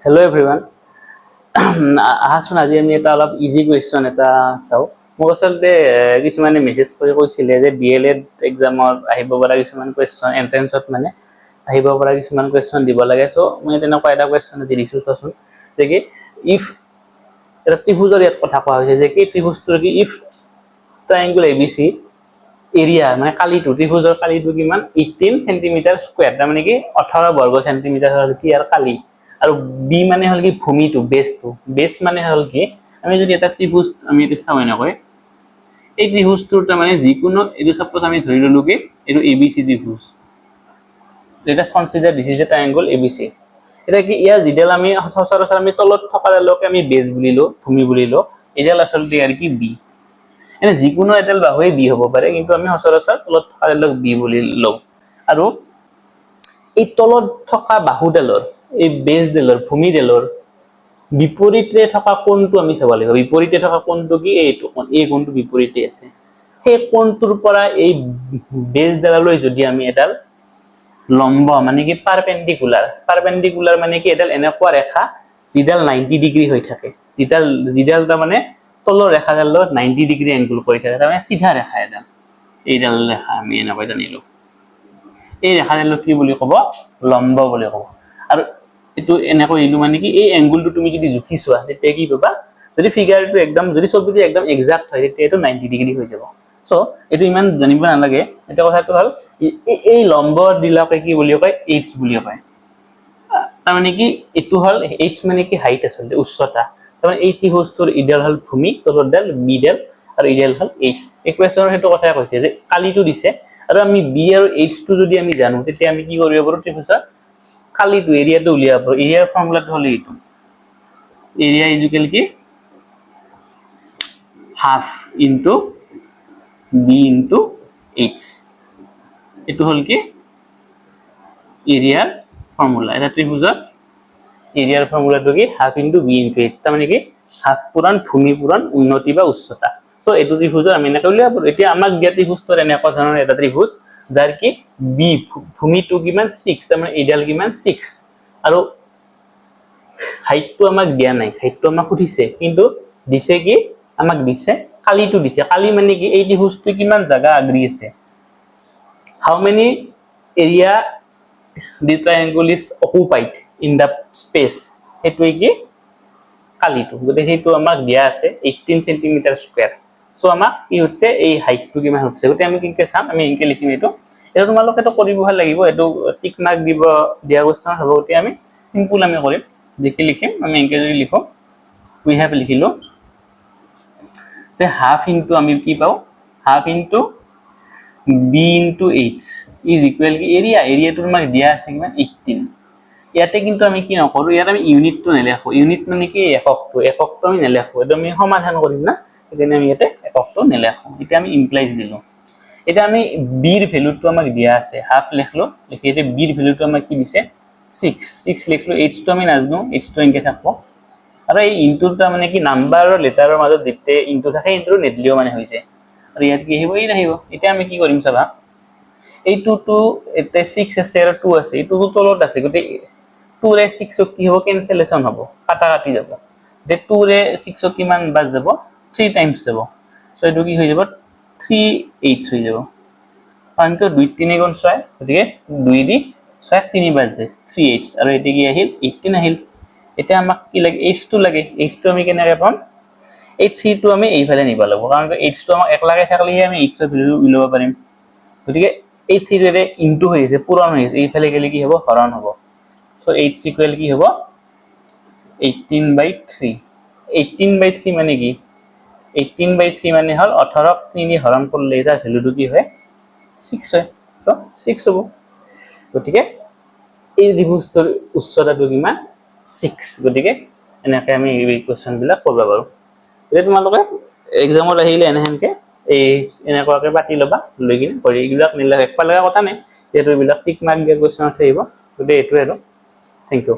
Hello everyone. আহাচোন আজি আমি এটা অলপ ইজি কুৱেশ্যন এটা চাওঁ। মোক আচলতে কিছুমানে মেছেজ কৰি কৈছিলে যে DLED এক্সামৰ আহিব পৰা কিছুমান কুৱেশ্যন এন্ট্ৰেন্সত মানে আহিব পৰা কিছুমান কুৱেশ্যন দিব লাগে। সো মই তেনেকুৱা এটা কুৱেশ্যন দি দিছো চোৱাচোন যে কি ইফ এটা ত্ৰিভুজৰ ইয়াত কথা কোৱা হৈছে যে কি ত্ৰিভুজটোৰ কি ইফ ট্ৰায়াঙ্গল ABC এৰিয়া মানে কালিটো ত্ৰিভুজৰ কালিটো কিমান 18 সেন্টিমিটাৰ স্কয়াৰ তাৰ মানে কি 18 বৰ্গ সেন্টিমিটাৰ হল কি আৰু কালি আৰু বি মানে হল কি ভূমিটো বেস মানে হল কি আমি যদি এটা ত্ৰিভুজ আমি এটা চাও এনেকৈ এই ত্ৰিভুজটোৰ তাৰ মানে যিকোনো এটো সাপোজ আমি ধৰি ললো কি এটো ABC ত্ৰিভুজ let us consider this is a triangle ABC এটা কি ইয়া যিডাল আমি সচৰাচৰ আমি তলত থকা ডালকে আমি বেস বুলিলো ভূমি বুলিলো এডাল আসলে আর কি বি এনে যিকোনো এডাল বাহুৱে বি হ'ব পাৰে কিন্তু আমি সচৰাচৰ তলত থকা ডালক বি বুলি লও আৰু এই তলত থকা বাহুডালৰ এই বেসডালৰ ভূমিডালৰ বিপৰীতে থকা কোণটো আমি চাব লাগিব বিপৰীতে থকা কোণটো কি এইটো কোণ এই কোণটো বিপৰীতে আছে সেই কোণটোৰ পৰা এই বেসডাললৈ যদি আমি এডাল লম্ব মানে কি পাৰপেন্ডিকুলাৰ মানে কি এডাল এনেকুৱা ৰেখা যিডাল 90 ডিগ্ৰী হৈ থাকে যিডাল তাৰ মানে তলৰ ৰেখাডালৰ 90 ডিগ্ৰী এংগল কৰি থাকে তাৰ মানে সিধা ৰেখা এডাল এইডাল ৰেখা আমি এনেকৈ জানিলো এই ৰেখাডাল কি বুলি ক'ব লম্ব বুলি ক'ব আৰু এটো এনেকৈ ইলু মানে কি এই এংগলটো তুমি যদি জুখি চোৱা তেতিয়া কি পাবা যদি ফিগাৰটো একদম যদি ছবিটো একদম এক্সাক্ট হয় তেতিয়া এটো 90 ডিগ্ৰী হৈ যাব সো এটো ইমান জানিব নালাগে এটা কথাটো হল এই লম্ব দিলাকে কি বুলি কয় h বুলি কয় তাৰ মানে কি এটো হল h মানে কি হাইট আসলে উচ্চতা তাৰ মানে এই ত্ৰিভুজটোৰ ইডাল হল ভূমি তলৰডাল বিডাল আৰু ইডাল হল h ইকুৱেশ্যনৰ হেতু কথা কৈছে যে কালিটো দিছে আৰু আমি b আৰু h টো যদি আমি জানো তেতিয়া আমি কি কৰিব পাৰো ত্ৰিভুজৰ কালিটো এৰিয়াটো উলিয়াব পাৰো এৰিয়াৰ ফৰ্মুলাটো হল এইটো এৰিয়া ইজ ইকুয়াল কি half into b into h এটো হল কি এৰিয়াৰ ফৰ্মুলা এটা ত্ৰিভুজৰ এৰিয়াৰ ফৰ্মুলাটো কি half into b into h তাৰ মানে কি হাফ পূৰণ ভূমি পূৰণ উন্নতি বা উচ্চতা সো এটো ত্ৰিভুজৰ আমি এনেকৈ উলিয়াব পাৰো এতিয়া আমাক দিয়া ত্ৰিভুজৰ এনেকুৱা ধৰণৰ এটা ত্ৰিভুজ যাৰ কি b ভূমিটো কিমান 6 তাৰ মানে এডাল কিমান 6 আৰু হাইটটো আমাক দিয়া নাই হাইটটো আমাক সুধিছে কিন্তু দিছে কি আমাক দিছে কালিটো দিছে কালি মানে কি এই ত্ৰিভুজটো কিমান জায়গা আগ্ৰি আছে how many area the triangle is occupied in the space এটো কি কালিটো গতে হেতু আমাক দিয়া আছে 18 সেন্টিমিটার স্কয়ার সো আমাক কি হচ্ছে এই হাইটটো কিমান হচ্ছে গতে আমি কিনকে চাম আমি ইনকে লিখিম এটো এটা তোমালোকে তো কৰিব ভাল লাগিব এটো টিক মাৰ্ক দিব দিয়া কোৱেশ্চন হ'ব গতে আমি সিম্পল আমি কৰিম যে কি লিখিম আমি ইনকে যদি লিখো we have লিখিলো যে হাফ ইনটু আমি কি পাও half into b into h is equal কি এরিয়া তোৰ মানে দিয়া আছে কিমান 18 ইয়াতে কিন্তু আমি কি নকৰো ইয়াত আমি ইউনিটটো নেলেখো ইউনিট মানে কি এককটো আমি নেলেখো এটা আমি সমাধান কৰিম না এখানে আমি ইয়াতে এককটো নেলেখো এটা আমি ইমপ্লাইজ দিলো এটা আমি b এর ভ্যালুটো আমাক দিয়া আছে হাফ লিখলো লিখি এতে b এর ভ্যালুটো আমাক কি দিছে 6 লিখলো h তো আমি নাজনো h তো ইনকে থাকবো আৰু এই ইনটুটা মানে কি নাম্বাৰ আৰু লেটাৰৰ মাজত দিতে ইনটু থাকে ইনটু নেদলিও মানে হৈ যায় আৰু ইয়াত কি আহিব এই আহিব এটা আমি কি কৰিম চাবা এই 2 এতে 6 আছে আৰু 2 আছে এইটো তলত আছে গতে 2 ৰে 6 কি হ'ব ক্যান্সেলেশন হ'ব কাটা কাটি যাব তে 2 ৰে 6 কিমান বাজ যাব 3 টাইমস যাব সো এটো কি হৈ যাব 3h হৈ যাব কাৰণ কি 2 3 গুণ 6 গতিকে 2 দি 6 3 বাজ যায় 3h আৰু এতে কি আহিল 18 আহিল এটা আমাক কি লাগে h টো লাগে h টো আমি কেনেকৈ পাম h টো আমি এইফালে নিব লাগিব কাৰণ h টো আমাক একলাগে থাকলেহে আমি h ৰ ভ্যালু উলিয়াব পাৰিম গতিকে h ৰে ইনটু হৈ আছে পূৰণ হৈ আছে এইফালে গেলে কি হ'ব হৰণ হ'ব সো h ইকুয়াল কি হ'ব 18/3 18/3 মানে কি 18/3 মানে হল 18 ক 3 দি হৰণ কৰিলে এটা ভ্যালুটো কি হয় 6 হয় সো 6 হ'ব গতিকে এই ত্ৰিভুজটোৰ উচ্চতাটো কিমান 6 গতিকে এনেকৈ আমি এই কোৱেশ্চন বিলাক কৰিব পাৰো এতিয়া তোমালোকে এক্সামত আহিলে এনেহেনকে এই এনেকুৱাকে পাতি লবা লৈ কিনে কৰি এইবিলাক নিলে একপাল লগা কথা নাই যেটো এইবিলাক টিক মাৰ্ক দিয়া কোৱেশ্চন থাকিব গতিকে এটো থ্যাংক ইউ